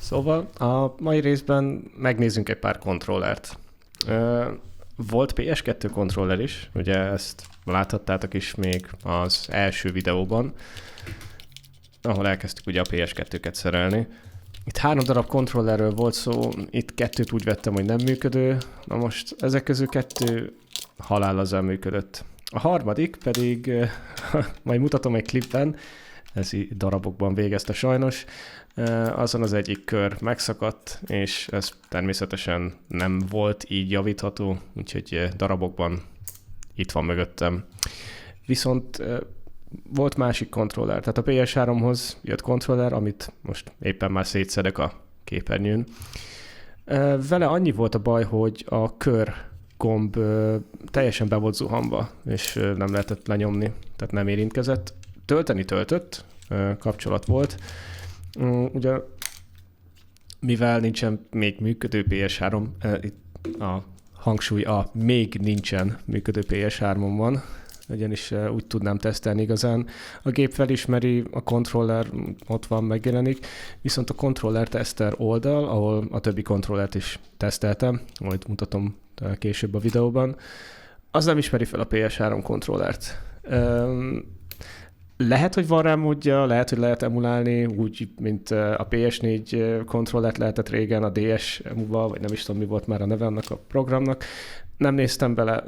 Szóval a mai részben megnézzünk egy pár kontrollert. Volt PS2 kontroller is, ugye ezt láthattátok is még az első videóban, ahol elkezdtük ugye a PS2-ket szerelni. Itt 3 darab kontrollerről volt szó, itt 2-t úgy vettem, hogy nem működő, na most ezek közül 2 halálosan működött. A harmadik pedig, majd mutatom egy klipben, ez darabokban végezte sajnos, azon az egyik kör megszakadt, és ez természetesen nem volt így javítható, úgyhogy darabokban itt van mögöttem. Viszont volt másik kontroller, tehát a PS3-hoz jött kontroller, amit most éppen már szétszedek a képernyőn. Vele annyi volt a baj, hogy a kör gomb teljesen be volt zuhanva, és nem lehetett lenyomni, tehát nem érintkezett. Tölteni töltött, kapcsolat volt. Ugye, mivel nincsen még működő PS3, itt a hangsúly a még nincsen működő PS3-on van, ugyanis úgy tudnám tesztelni igazán. A gép felismeri, a kontroller ott van, megjelenik, viszont a kontroller teszter oldal, ahol a többi kontrollert is teszteltem, majd mutatom később a videóban, az nem ismeri fel a PS3 kontrollert. Lehet, hogy van rá módja, lehet, hogy lehet emulálni, úgy, mint a PS4 kontrollert lehetett régen a DS emuval, vagy nem is tudom, mi volt már a neve annak a programnak. Nem néztem bele,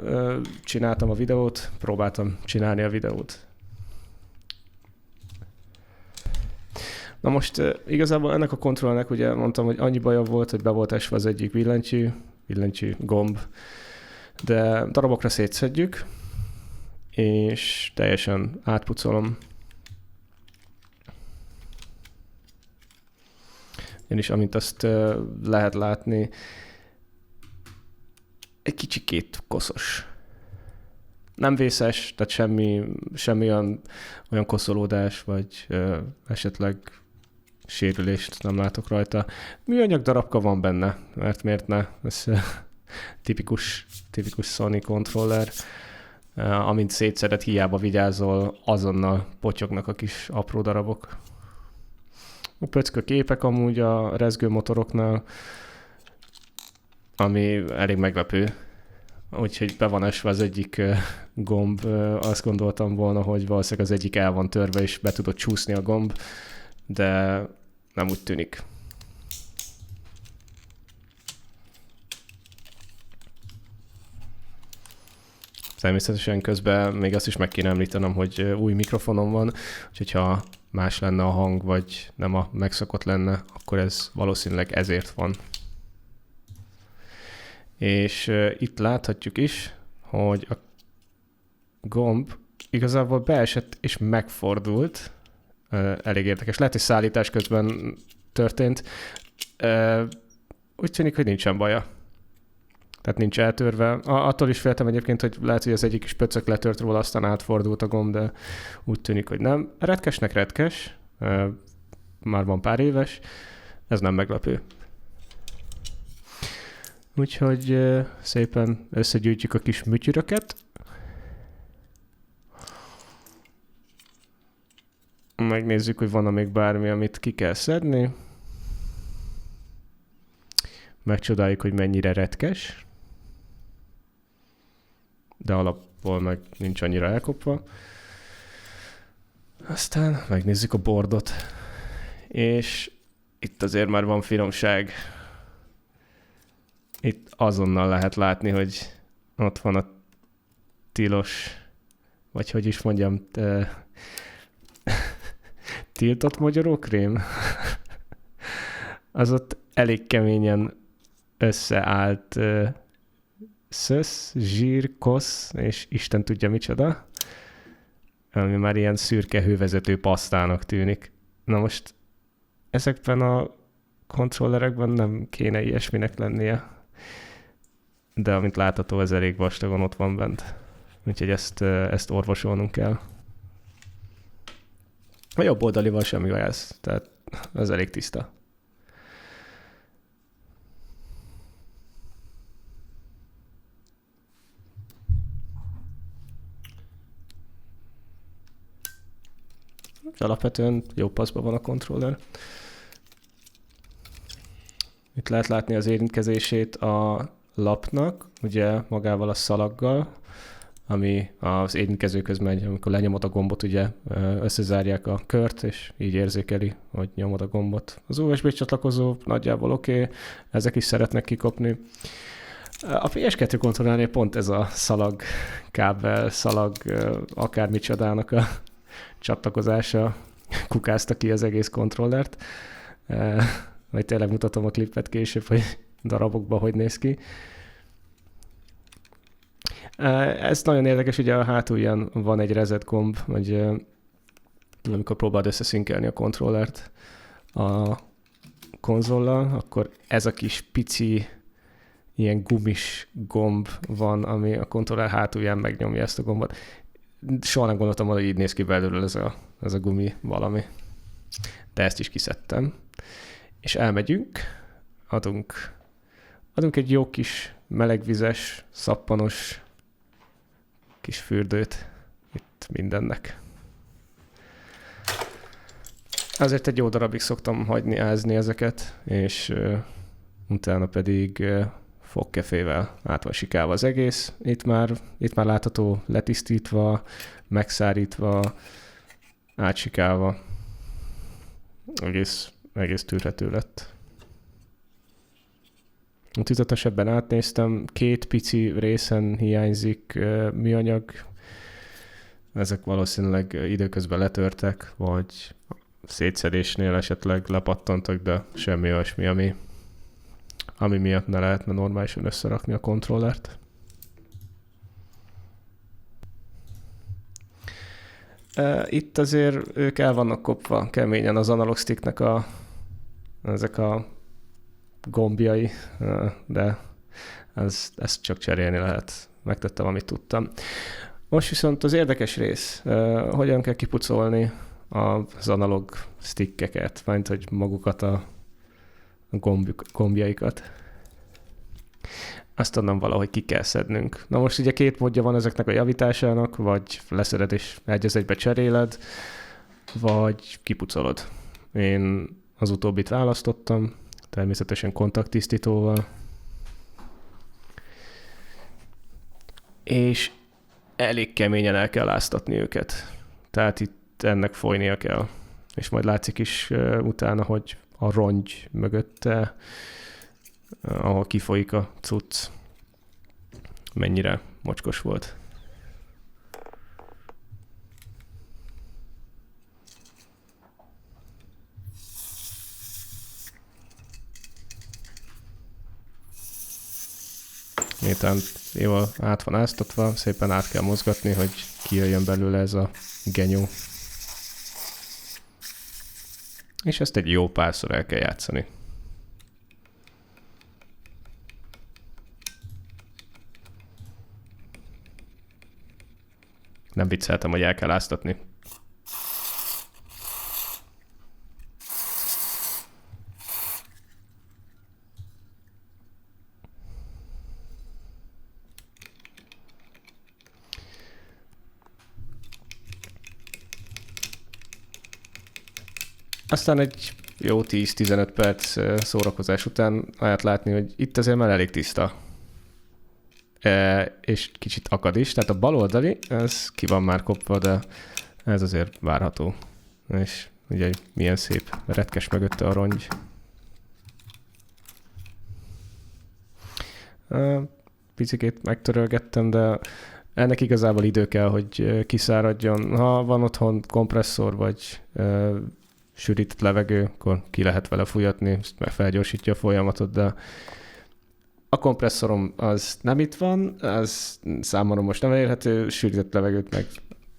csináltam a videót, próbáltam csinálni a videót. Na most igazából ennek a kontrollnek ugye mondtam, hogy annyi baja volt, hogy be volt esve az egyik billentyű gomb, de darabokra szétszedjük, és teljesen átpucolom. Én is, amint azt lehet látni, egy kicsikét koszos. Nem vészes, tehát semmi olyan koszolódás, vagy esetleg sérülést nem látok rajta. Műanyag darabka van benne, mert miért ne? Ez tipikus Sony kontroller. Amint szétszedett, hiába vigyázol, azonnal potyognak a kis apró darabok. A pöckö képek amúgy a rezgő motoroknál, ami elég meglepő. Úgyhogy be van esve az egyik gomb. Azt gondoltam volna, hogy valószínűleg az egyik el van törve, és be tudott csúszni a gomb, de nem úgy tűnik. Természetesen közben még azt is meg kéne említenem, hogy új mikrofonom van, úgyhogy ha más lenne a hang, vagy nem a megszokott lenne, akkor ez valószínűleg ezért van. És itt láthatjuk is, hogy a gomb igazából beesett és megfordult. Elég érdekes. Lehet, hogy szállítás közben történt. Úgy tűnik, hogy nincsen baja. Tehát nincs eltörve. Attól is féltem egyébként, hogy lehet, hogy az egyik is pöcök letört róla, aztán átfordult a gomb, de úgy tűnik, hogy nem. Retkesnek retkes. Már van pár éves. Ez nem meglepő. Úgyhogy szépen összegyűjtjük a kis műtyüröket. Megnézzük, hogy van még bármi, amit ki kell szedni. Megcsodáljuk, hogy mennyire retkes. De alapból meg nincs annyira elkopva. Aztán megnézzük a bordot. És itt azért már van finomság. Itt azonnal lehet látni, hogy ott van a tilos, vagy hogy is mondjam, tiltott mogyorókrém. Az ott elég keményen összeállt szösz, zsír, kosz, és Isten tudja micsoda, ami már ilyen szürke hővezető pasztának tűnik. Na most ezekben a kontrollerekben nem kéne ilyesminek lennie, de amint látható, ez elég vastagon ott van bent. Úgyhogy ezt orvosolnunk kell. A jobb oldalival semmi baj ez, tehát ez elég tiszta. Alapvetően jó paszban van a kontroller. Itt lehet látni az érintkezését a lapnak, ugye magával a szalaggal, ami az érintkezőköz megy, amikor lenyomod a gombot, ugye összezárják a kört, és így érzékeli, hogy nyomod a gombot. Az USB csatlakozó nagyjából oké, ezek is szeretnek kikopni. A PS2 kontrollernél pont ez a szalag, kábel, szalag, akármicsodának a csatlakozása kukázta ki az egész kontrollert. Majd tényleg mutatom a klippet később, hogy darabokban hogy néz ki. Ez nagyon érdekes, ugye a hátulján van egy reset gomb, vagy amikor próbáld összeszinkelni a kontrollert a konzollal, akkor ez a kis pici ilyen gumis gomb van, ami a kontroller hátulján megnyomja ezt a gombot. Soha nem gondoltam, hogy így néz ki belőle ez a gumi valami. De ezt is kiszedtem. És elmegyünk, adunk egy jó kis melegvizes, szappanos kis fürdőt itt mindennek. Azért egy jó darabig szoktam hagyni ázni ezeket, és utána pedig fogkefével át van sikálva az egész. Itt már látható letisztítva, megszárítva, átsikálva. Egész tűrhető lett. Tudatosabban átnéztem, 2 pici részen hiányzik műanyag. Ezek valószínűleg időközben letörtek, vagy szétszedésnél esetleg lepattantak, de semmi olyasmi, ami miatt ne lehetne normálisan összerakni a kontrollert. Itt azért ők el vannak kopva keményen az analog sticknek ezek a gombjai, de ezt csak cserélni lehet. Megtettem, amit tudtam. Most viszont az érdekes rész, hogyan kell kipucolni az analog stickeket, mint hogy magukat a gombjaikat. Azt onnan valahogy ki kell szednünk. Na most ugye 2 módja van ezeknek a javításának, vagy leszeded és egy az egybe cseréled, vagy kipucolod. Én az utóbbit választottam, természetesen kontakttisztítóval. És elég keményen el kell áztatni őket. Tehát itt ennek folynia kell. És majd látszik is utána, hogy a rongy mögötte, ahol kifolyik a cucc, mennyire mocskos volt. Miután jól át van áztatva, szépen át kell mozgatni, hogy kijöjjön belőle ez a genyó. És ezt egy jó párszor el kell játszani. Nem vicceltem, hogy el kell áztatni. Aztán egy jó 10-15 perc szórakozás után lehet látni, hogy itt azért már elég tiszta. És kicsit akad is, tehát a bal oldali, ez ki van már kopva, de ez azért várható. És ugye milyen szép retkes mögötte a rongy. Picikét megtörölgettem, de ennek igazából idő kell, hogy kiszáradjon. Ha van otthon kompresszor, vagy sűrített levegő, akkor ki lehet vele fújatni, meg felgyorsítja a folyamatot, de a kompresszorom az nem itt van, az számomra most nem elérhető, sűrített levegőt meg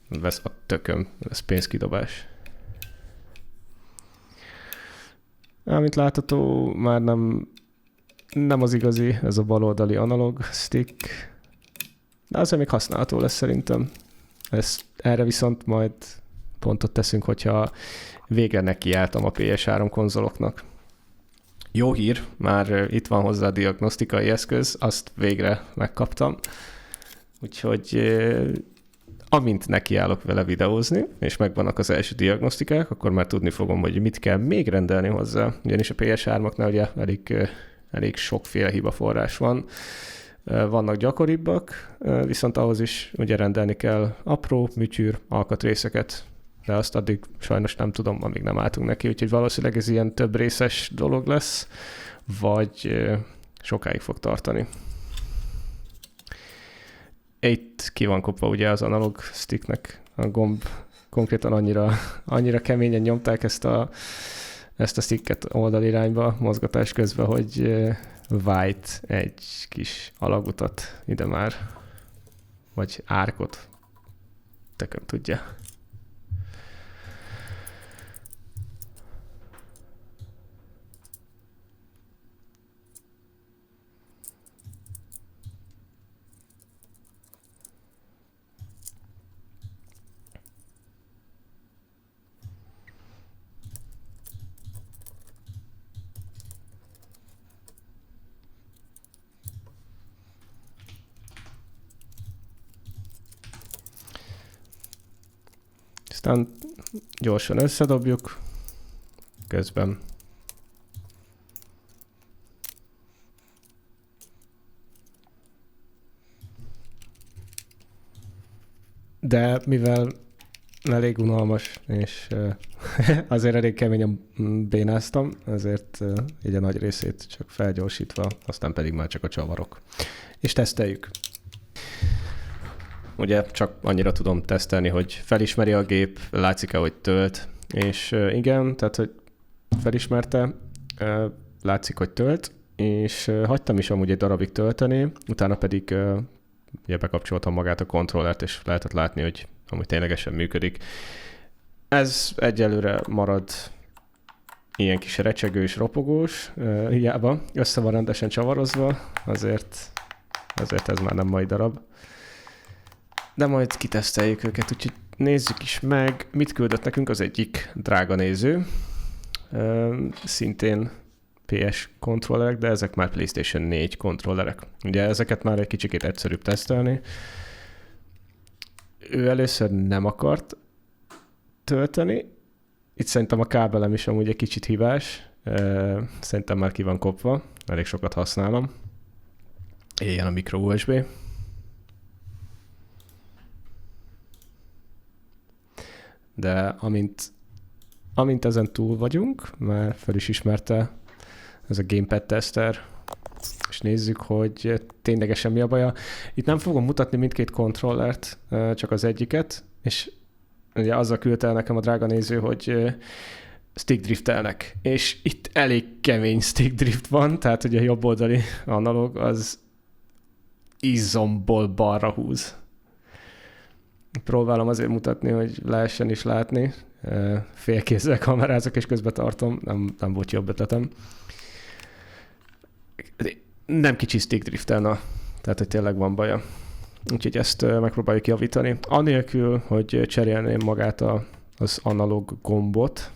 vesz a tököm, ez pénzkidobás. Mint látható, már nem az igazi, ez a baloldali analog stick, de azért még használható lesz szerintem. Erre viszont majd pontot teszünk, hogyha végre nekiálltam a PS3 konzoloknak. Jó hír, már itt van hozzá a diagnosztikai eszköz, azt végre megkaptam. Úgyhogy amint nekiállok vele videózni, és megvannak az első diagnosztikák, akkor már tudni fogom, hogy mit kell még rendelni hozzá. Ugyanis a PS3-aknál ugye elég sokféle hibaforrás van. Vannak gyakoribbak, viszont ahhoz is ugye rendelni kell apró, műtyűr, alkatrészeket, de azt addig sajnos nem tudom, amíg nem álltunk neki, úgyhogy valószínűleg ez ilyen több részes dolog lesz, vagy sokáig fog tartani. Itt ki van kopva ugye az analog sticknek a gomb, konkrétan annyira keményen nyomták ezt a sticket oldalirányba mozgatás közben, hogy vájt egy kis alagutat ide már, vagy árkot, tököm tudja. Aztán gyorsan összedobjuk, közben de mivel elég unalmas, és azért elég keményen bénáztam, ezért így a nagy részét csak felgyorsítva, aztán pedig már csak a csavarok. És teszteljük. Ugye csak annyira tudom tesztelni, hogy felismeri a gép, látszik-e, hogy tölt, és igen, tehát hogy felismerte, látszik, hogy tölt, és hagytam is amúgy egy darabig tölteni, utána pedig ugye bekapcsoltam magát a kontrollert, és lehetett látni, hogy amúgy ténylegesen működik. Ez egyelőre marad ilyen kis recsegős, ropogós, hiába össze van rendesen csavarozva, azért ez már nem mai darab. De majd kiteszteljük őket, úgyhogy nézzük is meg, mit küldött nekünk az egyik drága néző. Szintén PS kontrollerek, de ezek már PlayStation 4 kontrollerek. Ugye ezeket már egy kicsikét egyszerűbb tesztelni. Ő először nem akart tölteni. Itt szerintem a kábelem is amúgy egy kicsit hibás. Szerintem már ki van kopva, elég sokat használom. Éljen a micro USB. De amint ezen túl vagyunk, már fel is ismerte ez a gamepad tester, és nézzük, hogy ténylegesen mi a baja. Itt nem fogom mutatni mindkét kontrollert, csak az egyiket, és ugye azzal küldte el nekem a drága néző, hogy stick driftelnek, és itt elég kemény stick drift van, tehát ugye a jobb oldali analóg az izomból balra húz. Próbálom azért mutatni, hogy lehessen is látni. Félkézzel kamerázok, és közben tartom. Nem volt jobb ötletem. Nem kicsi stick driftelna, tehát hogy tényleg van baja. Úgyhogy ezt megpróbáljuk javítani. Anélkül, hogy cserélném magát az analóg gombot,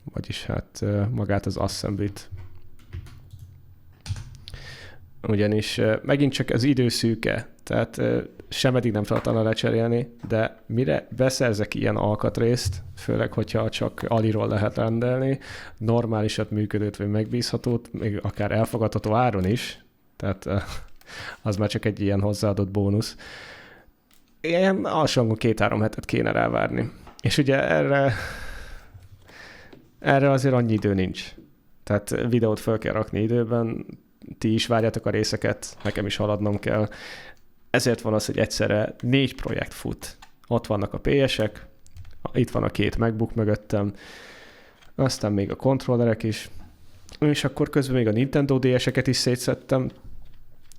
vagyis hát magát az assembly-t. Ugyanis megint csak az időszűke, tehát sem eddig nem tartana lecserélni, de mire beszerzek ilyen alkatrészt, főleg, hogyha csak aliról lehet rendelni, normálisat működőt vagy megbízhatót, még akár elfogadható áron is, tehát az már csak egy ilyen hozzáadott bónusz. Ilyen alsóhangon 2-3 hetet kéne rávárni. És ugye erre azért annyi idő nincs. Tehát videót fel kell rakni időben, ti is várjátok a részeket, nekem is haladnom kell. Ezért van az, hogy egyszerre 4 projekt fut. Ott vannak a PS-ek, itt van a 2 MacBook mögöttem, aztán még a kontrollerek is, és akkor közben még a Nintendo DS-eket is szétszedtem.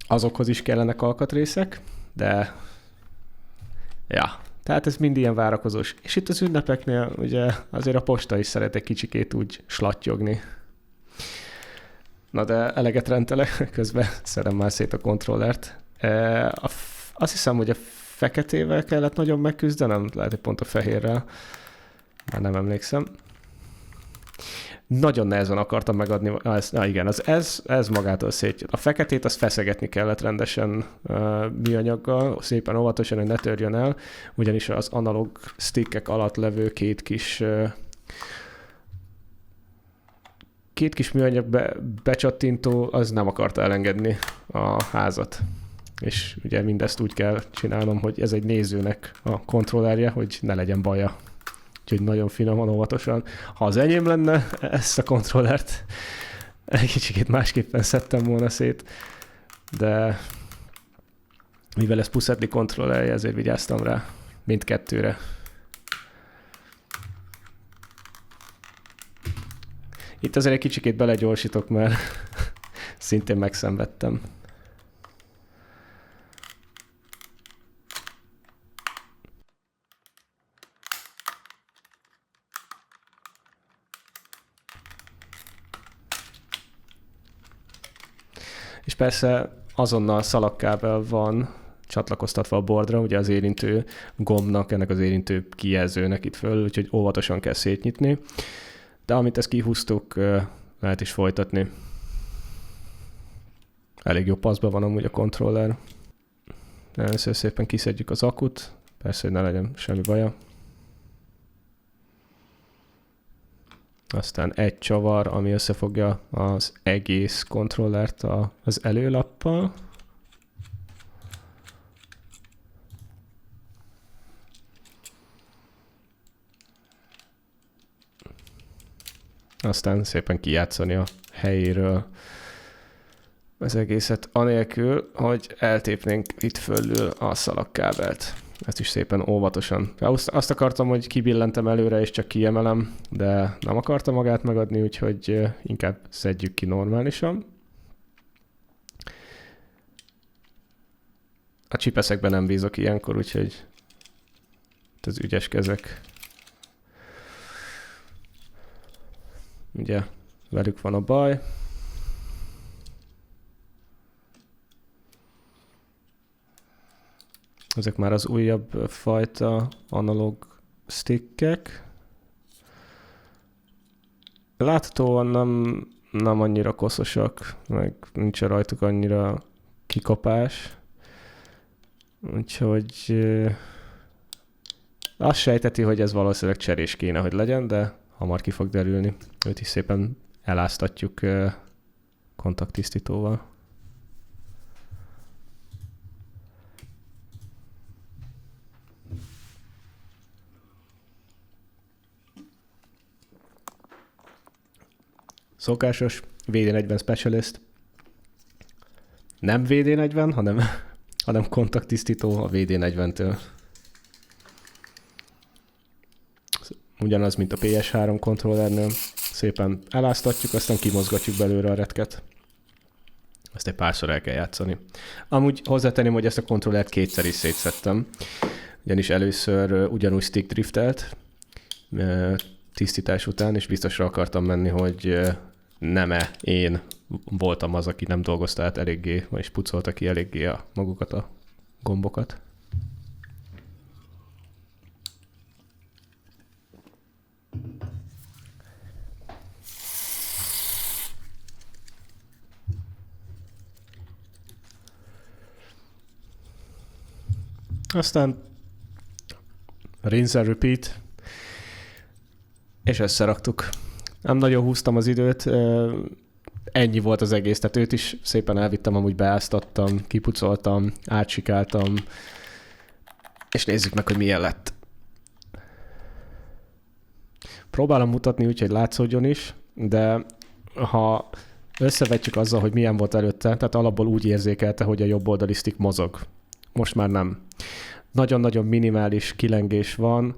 Azokhoz is kellenek alkatrészek, de ja, tehát ez mind ilyen várakozós. És itt az ünnepeknél ugye azért a posta is szeret egy kicsikét úgy slattyogni. Na de eleget rendelek, közben szedem már szét a kontrollert. Azt hiszem, hogy a feketével kellett nagyon megküzdenem, lehet, hogy pont a fehérrel, már nem emlékszem. Nagyon nehezen akartam megadni, igen, ez magától szét. A feketét azt feszegetni kellett rendesen műanyaggal, szépen óvatosan, hogy ne törjön el, ugyanis az analóg stickek alatt levő két kis műanyag becsattintó, az nem akarta elengedni a házat. És ugye mindezt úgy kell csinálnom, hogy ez egy nézőnek a kontrollerje, hogy ne legyen baja. Úgyhogy nagyon finoman, óvatosan. Ha az enyém lenne, ezt a kontrollert egy kicsit másképpen szedtem volna szét, de mivel ez puszedli kontrollerje, ezért vigyáztam rá mindkettőre. Itt azért egy kicsikét belegyorsítok, mert szintén megszenvedtem. És persze azonnal szalagkábel van csatlakoztatva a boardra, ugye az érintő gombnak, ennek az érintő kijelzőnek itt föl, úgyhogy óvatosan kell szétnyitni. De amit ezt kihúztuk, lehet is folytatni. Elég jó paszban van amúgy a kontroller. Először szépen kiszedjük az akut, persze, hogy ne legyen semmi baja. Aztán egy csavar, ami összefogja az egész kontrollert az előlappal. Aztán szépen kijátszani a helyéről az egészet, anélkül, hogy eltépnénk itt fölül a szalagkábelt. Ezt is szépen óvatosan. Azt akartam, hogy kibillentem előre, és csak kiemelem, de nem akarta magát megadni, úgyhogy inkább szedjük ki normálisan. A csipeszekben nem bízok ilyenkor, úgyhogy az ügyes kezek. Ugye velük van a baj. Ezek már az újabb fajta analóg stickek. Láthatóan nem annyira koszosak, meg nincs rajtuk annyira kikapás. Úgyhogy azt sejteti, hogy ez valószínűleg cserés kéne, hogy legyen, de hamar ki fog derülni. Őt is szépen eláztatjuk kontakttisztítóval. Szokásos VD40 Specialist. Nem VD40, hanem kontakttisztító a VD40-től. Ugyanaz, mint a PS3 kontrollernél. Szépen eláztatjuk, aztán kimozgatjuk belőle a retket. Ezt egy párszor el kell játszani. Amúgy hozzátenném, hogy ezt a kontrollert kétszer is szétszettem. Ugyanis először ugyanúgy stick driftelt tisztítás után, és biztosra akartam menni, hogy nem-e én voltam az, aki nem dolgozta át eléggé, vagyis pucolta ki eléggé magukat a gombokat. Aztán rinse and repeat, és összeraktuk. Nem nagyon húztam az időt, ennyi volt az egész, tehát őt is szépen elvittem, amúgy beáztattam, kipucoltam, átsikáltam, és nézzük meg, hogy milyen lett. Próbálom mutatni úgy, hogy látszódjon is, de ha összevetjük azzal, hogy milyen volt előtte, tehát alapból úgy érzékelte, hogy a jobb oldali stick mozog. Most már nem. Nagyon-nagyon minimális kilengés van.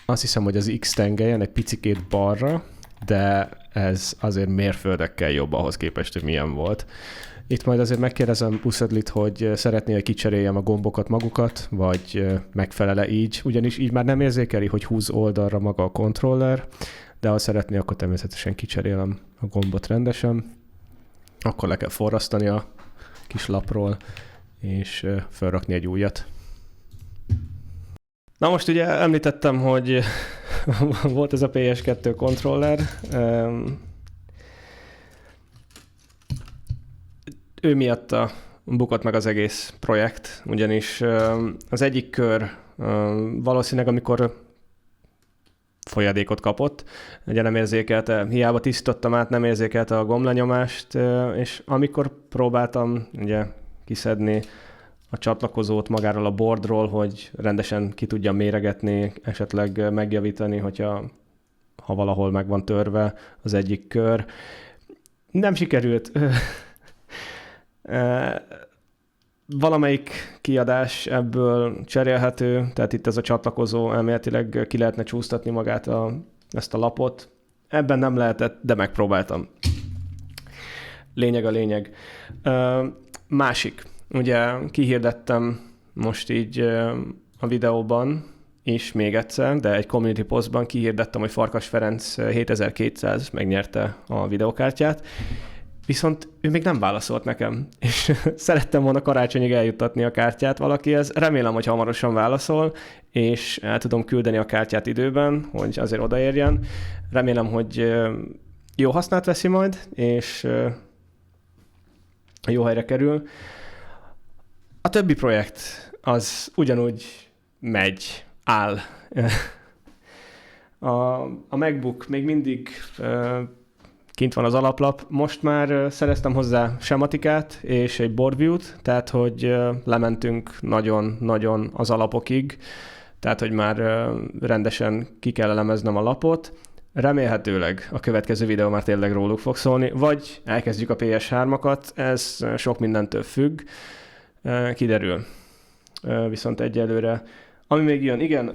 Azt hiszem, hogy az X tengelyen egy picikét balra, de ez azért mérföldekkel jobb ahhoz képest, hogy milyen volt. Itt majd azért megkérdezem Puszedlit, hogy szeretné, hogy kicseréljem a gombokat magukat, vagy megfelele így, ugyanis így már nem érzékeli, hogy húz oldalra maga a kontroller, de ha szeretné, akkor természetesen kicserélem a gombot rendesen. Akkor le kell forrasztani a kis lapról, és felrakni egy újat. Na most ugye említettem, hogy volt ez a PS2 kontroller. Ő miatta bukott meg az egész projekt, ugyanis az egyik kör valószínűleg, amikor folyadékot kapott, ugye nem érzékelte, hiába tisztítottam át, nem érzékelte a gomblenyomást, és amikor próbáltam ugye kiszedni a csatlakozót magáról a boardról, hogy rendesen ki tudjam méregetni, esetleg megjavítani, ha valahol meg van törve az egyik kör. Nem sikerült. Valamelyik kiadás ebből cserélhető, tehát itt ez a csatlakozó elméletileg ki lehetne csúsztatni magát ezt a lapot. Ebben nem lehetett, de megpróbáltam. Lényeg a lényeg. Másik. Ugye kihirdettem most így a videóban is még egyszer, de egy community postban kihirdettem, hogy Farkas Ferenc 7200 megnyerte a videokártyát, viszont ő még nem válaszolt nekem, és szerettem volna karácsonyig eljuttatni a kártyát valakihez. Remélem, hogy hamarosan válaszol, és el tudom küldeni a kártyát időben, hogy azért odaérjen. Remélem, hogy jó hasznát veszi majd, és jó helyre kerül. A többi projekt az ugyanúgy áll. A MacBook még mindig kint van az alaplap. Most már szereztem hozzá sematikát és egy board view-t, tehát hogy lementünk nagyon-nagyon az alapokig, tehát hogy már rendesen ki kell elemeznem a lapot. Remélhetőleg a következő videó már tényleg róluk fog szólni, vagy elkezdjük a PS3-akat, ez sok mindentől függ, kiderül. Viszont egyelőre, ami még jön, igen,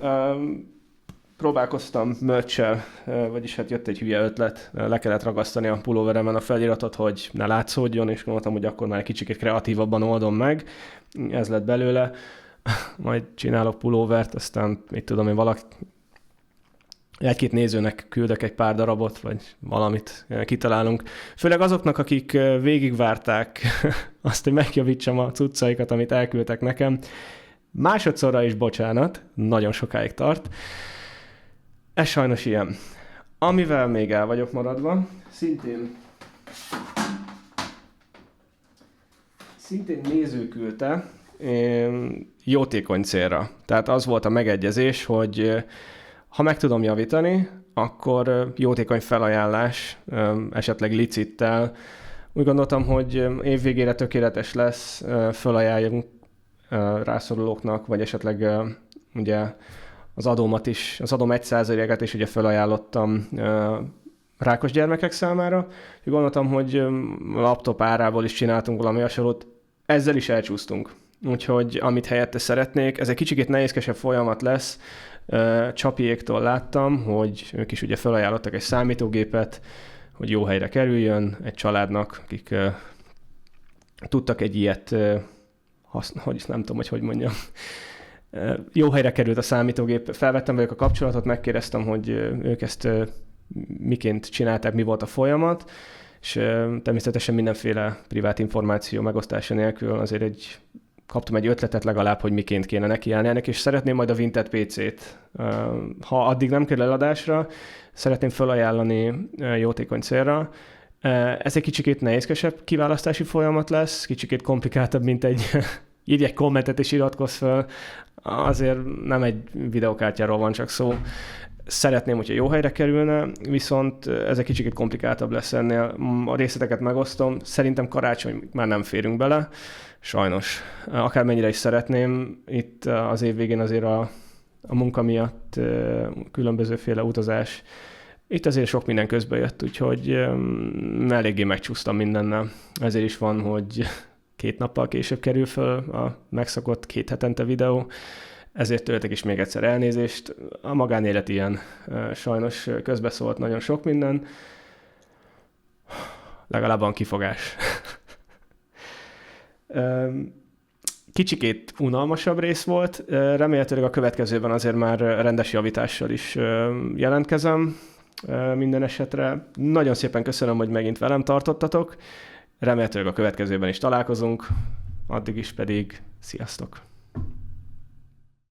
próbálkoztam merch-sel, vagyis hát jött egy hülye ötlet, le kellett ragasztani a pulóveremen a feliratot, hogy ne látszódjon, és gondoltam, hogy akkor már egy kicsit kreatívabban oldom meg. Ez lett belőle. Majd csinálok pulóvert, aztán mit tudom én, egy-két nézőnek küldök egy pár darabot, vagy valamit kitalálunk. Főleg azoknak, akik végigvárták azt, hogy megjavítsam a cuccaikat, amit elküldtek nekem. Másodszorra is bocsánat, nagyon sokáig tart. Ez sajnos ilyen. Amivel még el vagyok maradva, szintén néző küldte jótékony célra. Tehát az volt a megegyezés, hogy ha meg tudom javítani, akkor jótékony felajánlás, esetleg licittel. Úgy gondoltam, hogy évvégére tökéletes lesz, felajánljunk rászorulóknak, vagy esetleg ugye az adómat is, az adóm 1%-át is ugye felajánlottam rákos gyermekek számára. Úgy gondoltam, hogy a laptop árából is csináltunk valami hasonlót, ezzel is elcsúsztunk. Úgyhogy amit helyette szeretnék, ez egy kicsit nehézkesebb folyamat lesz. Csapiéktól láttam, hogy ők is ugye felajánlottak egy számítógépet, hogy jó helyre kerüljön egy családnak, akik tudtak egy ilyet, hogy nem tudom, hogy mondjam, jó helyre került a számítógép. Felvettem velük a kapcsolatot, megkérdeztem, hogy ők ezt miként csinálták, mi volt a folyamat, és természetesen mindenféle privát információ megosztása nélkül azért kaptam egy ötletet legalább, hogy miként kéne nekiállni ennek, és szeretném majd a Vinted PC-t. Ha addig nem kerül eladásra, szeretném felajánlani jótékony célra. Ez egy kicsikét nehézkesebb kiválasztási folyamat lesz, kicsikét komplikáltabb, mint írj egy kommentet és iratkozz fel. Azért nem egy videokártyáról van csak szó. Szeretném, hogyha jó helyre kerülne, viszont ez egy kicsit komplikáltabb lesz ennél. A részleteket megosztom. Szerintem karácsony már nem férünk bele. Sajnos. Akármennyire is szeretném, itt az év végén azért a munka miatt különbözőféle utazás. Itt azért sok minden közbe jött, úgyhogy eléggé megcsúsztam mindennel. Ezért is van, hogy 2 nappal később kerül föl a megszokott 2 hetente videó. Ezért tőletek is még egyszer elnézést. A magánélet ilyen. Sajnos közbeszólt nagyon sok minden. Legalább van kifogás. Kicsikét unalmasabb rész volt. Remélhetőleg a következőben azért már rendes javítással is jelentkezem minden esetre. Nagyon szépen köszönöm, hogy megint velem tartottatok. Remélhetőleg a következőben is találkozunk. Addig is pedig sziasztok!